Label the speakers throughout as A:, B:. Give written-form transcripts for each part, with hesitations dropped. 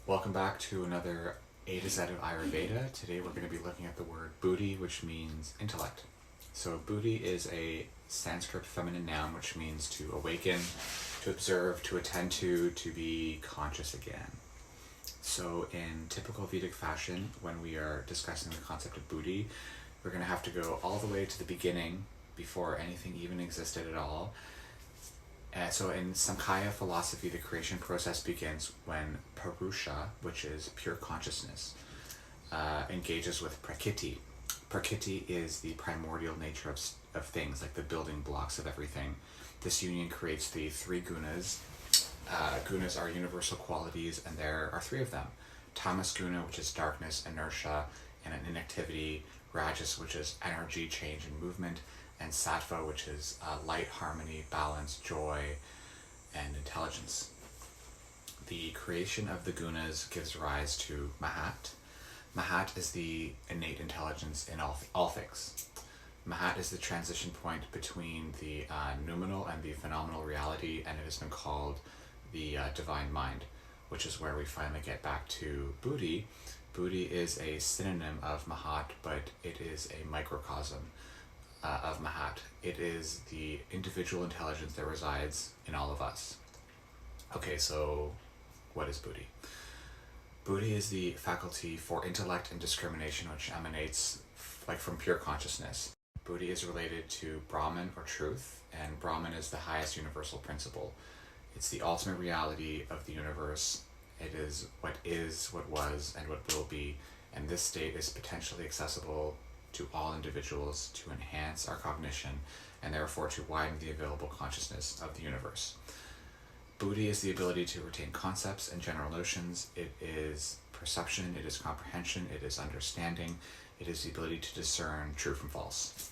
A: Welcome back to another A-Zed of Ayurveda. Today we're going to be looking at the word Buddhi, which means intellect. So Buddhi is a Sanskrit feminine noun, which means to awaken, to observe, to attend to be conscious again. So in typical Vedic fashion, when we are discussing the concept of Buddhi, we're going to have to go all the way to the beginning before anything even existed at all. So in Samkhya philosophy, the creation process begins when Purusha, which is pure consciousness, engages with Prakriti. Prakriti is the primordial nature of things, like the building blocks of everything. This union creates the three gunas. Gunas are universal qualities, and there are three of them. Tamas guna, which is darkness, inertia, and an inactivity. Rajas, which is energy, change, and movement. And sattva, which is light, harmony, balance, joy, and intelligence. The creation of the gunas gives rise to Mahat. Mahat is the innate intelligence in all things. Mahat is the transition point between the noumenal and the phenomenal reality, and it has been called the divine mind, which is where we finally get back to Buddhi. Buddhi is a synonym of Mahat, but it is a microcosm of Mahat. It is the individual intelligence that resides in all of us. Okay, so what is Buddhi? Buddhi is the faculty for intellect and discrimination, which emanates from pure consciousness. Buddhi is related to Brahman or truth, and Brahman is the highest universal principle. It's the ultimate reality of the universe. It is, what was, and what will be, and this state is potentially accessible to all individuals to enhance our cognition and therefore to widen the available consciousness of the universe. Buddhi is the ability to retain concepts and general notions. It is perception, it is comprehension, it is understanding, it is the ability to discern true from false.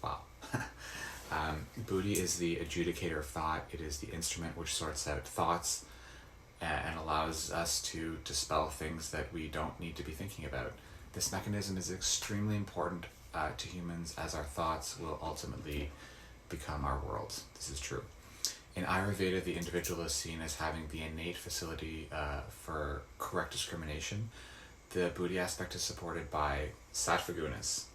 A: Wow. Buddhi is the adjudicator of thought. It is the instrument which sorts out thoughts and allows us to dispel things that we don't need to be thinking about. This mechanism is extremely important to humans, as our thoughts will ultimately become our worlds. This is true. In Ayurveda, the individual is seen as having the innate facility for correct discrimination. The Buddhi aspect is supported by sattva gunas.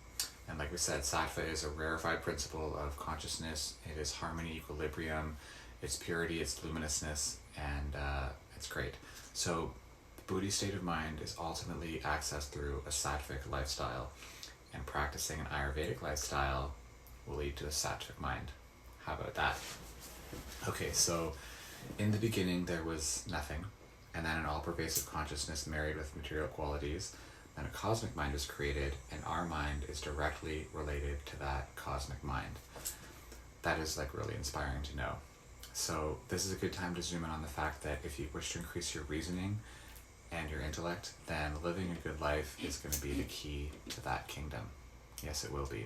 A: And like we said, sattva is a rarefied principle of consciousness. It is harmony, equilibrium, it's purity, it's luminousness, and it's great. So the Buddhi state of mind is ultimately accessed through a sattvic lifestyle, and practicing an Ayurvedic lifestyle will lead to a sattvic mind. How about that? Okay, so in the beginning there was nothing, and then an all-pervasive consciousness married with material qualities. Then a cosmic mind was created, and our mind is directly related to that cosmic mind. That is really inspiring to know. So this is a good time to zoom in on the fact that if you wish to increase your reasoning and your intellect, then living a good life is going to be the key to that kingdom. Yes, it will be.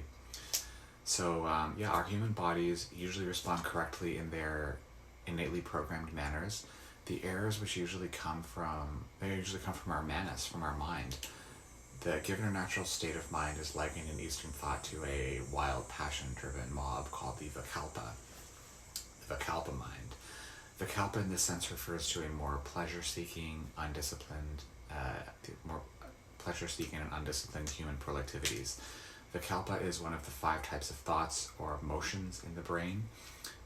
A: So our human bodies usually respond correctly in their innately programmed manners. The errors which usually come from our manas, from our mind. Given our natural state of mind is likened in Eastern thought to a wild, passion-driven mob called the Vikalpa. The Vikalpa mind. Vikalpa in this sense refers to a more pleasure-seeking, undisciplined and undisciplined human productivities. Vikalpa is one of the 5 types of thoughts or emotions in the brain.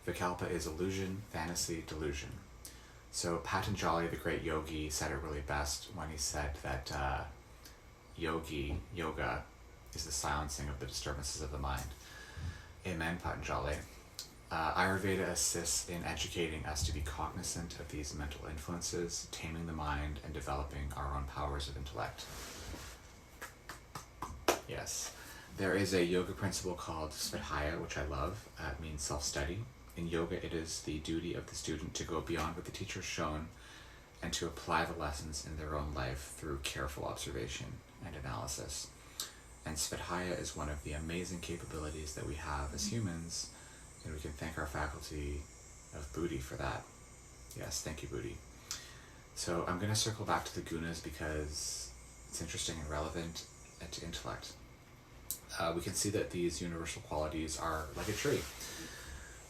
A: Vikalpa is illusion, fantasy, delusion. So Patanjali, the great yogi, said it really best when he said that yoga is the silencing of the disturbances of the mind. Amen, Patanjali. Ayurveda assists in educating us to be cognizant of these mental influences, taming the mind, and developing our own powers of intellect. Yes. There is a yoga principle called Svadhyaya, which I love. It means self-study. In yoga, it is the duty of the student to go beyond what the teacher has shown and to apply the lessons in their own life through careful observation and analysis. And Svadhyaya is one of the amazing capabilities that we have as humans, and we can thank our faculty of Buddhi for that. Yes, thank you, Buddhi. So I'm going to circle back to the gunas because it's interesting and relevant to intellect. We can see that these universal qualities are like a tree.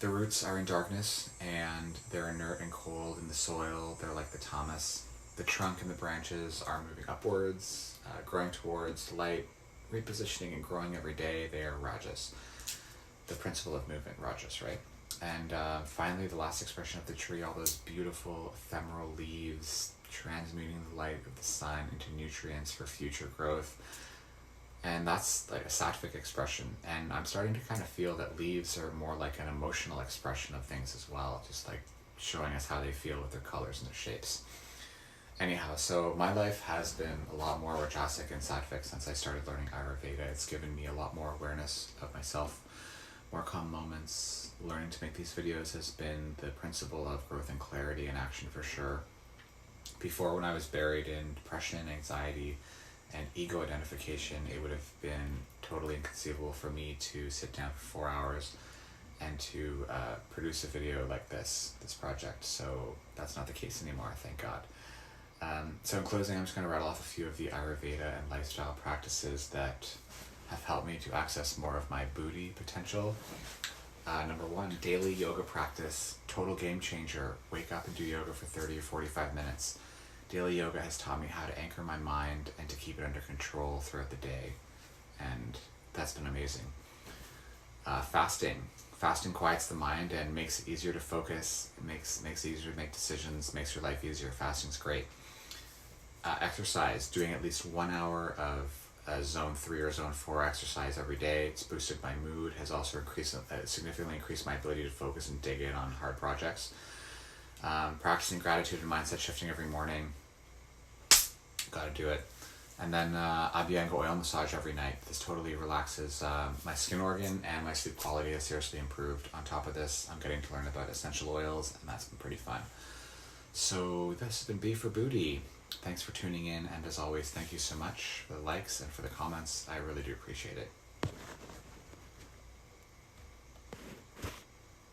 A: The roots are in darkness, and they're inert and cold in the soil. They're like the tamas. the trunk and the branches are moving upwards, growing towards light, repositioning and growing every day. They are rajas. The principle of movement, rajas, right? And finally, the last expression of the tree, all those beautiful ephemeral leaves transmuting the light of the sun into nutrients for future growth. And that's like a sattvic expression. And I'm starting to kind of feel that leaves are more like an emotional expression of things as well, just like showing us how they feel with their colors and their shapes. Anyhow, so my life has been a lot more rajasic and sattvic since I started learning Ayurveda. It's given me a lot more awareness of myself, more calm moments. Learning to make these videos has been the principle of growth and clarity and action for sure. Before, when I was buried in depression, anxiety, and ego identification, it would have been totally inconceivable for me to sit down for 4 hours and to produce a video like this project. So that's not the case anymore, thank God. So in closing, I'm just going to rattle off a few of the Ayurveda and lifestyle practices that have helped me to access more of my Buddhi potential. Number 1, daily yoga practice, total game changer. Wake up and do yoga for 30 or 45 minutes. Daily yoga has taught me how to anchor my mind and to keep it under control throughout the day, and that's been amazing. Fasting. Fasting quiets the mind and makes it easier to focus. It makes it easier to make decisions, makes your life easier. Fasting's great. Exercise. Doing at least 1 hour of zone 3 or zone 4 exercise every day. It's boosted my mood, has also significantly increased my ability to focus and dig in on hard projects. Practicing gratitude and mindset shifting every morning. Gotta do it. And then Abhyanga oil massage every night. This totally relaxes my skin organ, and my sleep quality has seriously improved. On top of this, I'm getting to learn about essential oils, and that's been pretty fun. So this has been B for Buddhi. Thanks for tuning in, and as always, thank you so much for the likes and for the comments. I really do appreciate it.